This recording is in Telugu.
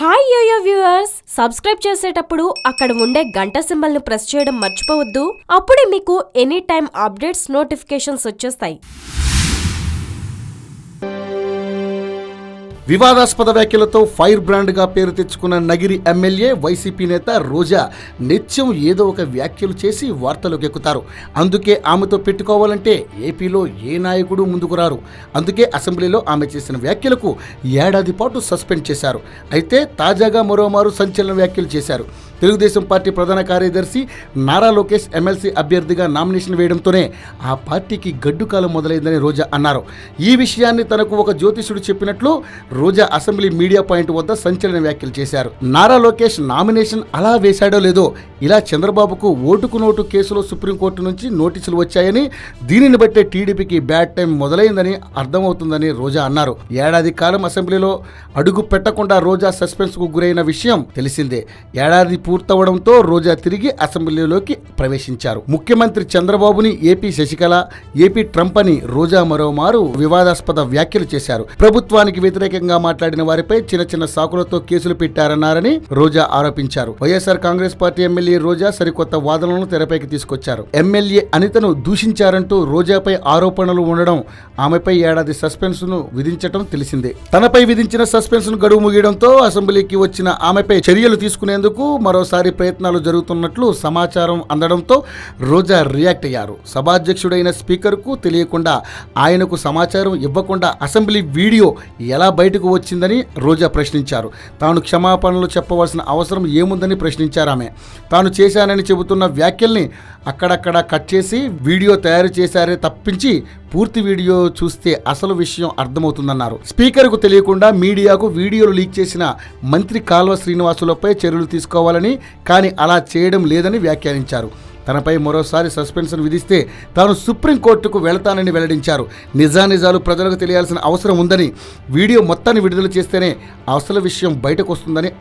హాయ్ యోయో వ్యూవర్స్, సబ్స్క్రైబ్ చేసేటప్పుడు అక్కడ ఉండే గంట సింబల్ ను ప్రెస్ చేయడం మర్చిపోవద్దు. అప్పుడే మీకు ఎనీ టైం అప్డేట్స్ నోటిఫికేషన్స్ వచ్చేస్తాయి. వివాదాస్పద వ్యాఖ్యలతో ఫైర్ బ్రాండ్గా పేరు తెచ్చుకున్న నగిరి ఎమ్మెల్యే వైసీపీ నేత రోజా నిత్యం ఏదో ఒక వ్యాఖ్యలు చేసి వార్తలోకి ఎక్కుతారు. అందుకే ఆమెతో పెట్టుకోవాలంటే ఏపీలో ఏ నాయకుడు ముందుకు రారు. అందుకే అసెంబ్లీలో ఆమె చేసిన వ్యాఖ్యలకు ఏడాది పాటు సస్పెండ్ చేశారు. అయితే తాజాగా మరోమారు సంచలన వ్యాఖ్యలు చేశారు. తెలుగుదేశం పార్టీ ప్రధాన కార్యదర్శి నారా లోకేష్ ఎమ్మెల్సీ అభ్యర్థిగా నామినేషన్ వేయడంతోనే ఆ పార్టీకి గడ్డుకాలం మొదలైందని రోజా అన్నారు. ఈ విషయాన్ని తనకు ఒక జ్యోతిషుడు చెప్పినట్లు రోజా అసెంబ్లీ మీడియా పాయింట్ వద్ద సంచలన వ్యాఖ్యలు చేశారు. నారా లోకేష్ నామినేషన్ అలా వేశాడో లేదో, ఇలా చంద్రబాబుకు ఓటుకు నోటు కేసులో సుప్రీంకోర్టు నుంచి నోటీసులు వచ్చాయని, దీనిని బట్టే టీడీపీకి బ్యాడ్ టైం మొదలైందని అర్థమవుతుందని రోజా అన్నారు. ఏడాది కాలం అసెంబ్లీలో అడుగు పెట్టకుండా రోజా సస్పెన్స్ కు గురైన విషయం తెలిసిందే. ఏడాది పూర్తవడంతో రోజా తిరిగి అసెంబ్లీలోకి ప్రవేశించారు. ముఖ్యమంత్రి చంద్రబాబుని ఏపీ శశికళ, ఏపీ ట్రంప్ అని రోజా మరోమారు వివాదాస్పద వ్యాఖ్యలు చేశారు. ప్రభుత్వానికి వ్యతిరేకంగా మాట్లాడిన వారిపై చిన్న చిన్న సాకులతో కేసులు పెట్టారన్నారని రోజా ఆరోపించారు. వైఎస్ఆర్ కాంగ్రెస్ పార్టీ ఎమ్మెల్యే రోజా సరికొత్త వాదనలను తెరపైకి తీసుకొచ్చారు. ఎమ్మెల్యే అనితను దూషించారంటూ రోజాపై ఆరోపణలు ఉండడం, ఆమెపై ఏడాది సస్పెన్స్ ను విధించడం తెలిసిందే. తనపై విధించిన సస్పెన్స్ ను గడువు ముగియడంతో అసెంబ్లీకి వచ్చిన ఆమెపై చర్యలు తీసుకునేందుకు మరోసారి ప్రయత్నాలు జరుగుతున్నట్లు సమాచారం అందడంతో రోజా రియాక్ట్ అయ్యారు. సభాధ్యక్షుడైన స్పీకర్ కు తెలియకుండా, ఆయనకు సమాచారం ఇవ్వకుండా అసెంబ్లీ వీడియో ఎలా బయటకు వచ్చిందని రోజా ప్రశ్నించారు. తాను క్షమాపణలు చెప్పవలసిన అవసరం ఏముందని ప్రశ్నించారు ఆమె. తాను చేశానని చెబుతున్న వ్యాఖ్యల్ని అక్కడక్కడ కట్ చేసి వీడియో తయారు చేశారే తప్పించి పూర్తి వీడియో చూస్తే అసలు విషయం అర్థమవుతుందన్నారు. స్పీకర్కు తెలియకుండా మీడియాకు వీడియోలు లీక్ చేసిన మంత్రి కాల్వ శ్రీనివాసులపై చర్యలు తీసుకోవాలని, కానీ అలా చేయడం లేదని వ్యాఖ్యానించారు. తనపై మరోసారి సస్పెన్షన్ విధిస్తే తాను సుప్రీంకోర్టుకు వెళతానని వెల్లడించారు. నిజానిజాలు ప్రజలకు తెలియాల్సిన అవసరం ఉందని, వీడియో మొత్తాన్ని విడుదల చేస్తేనే అసలు విషయం బయటకు వస్తుందని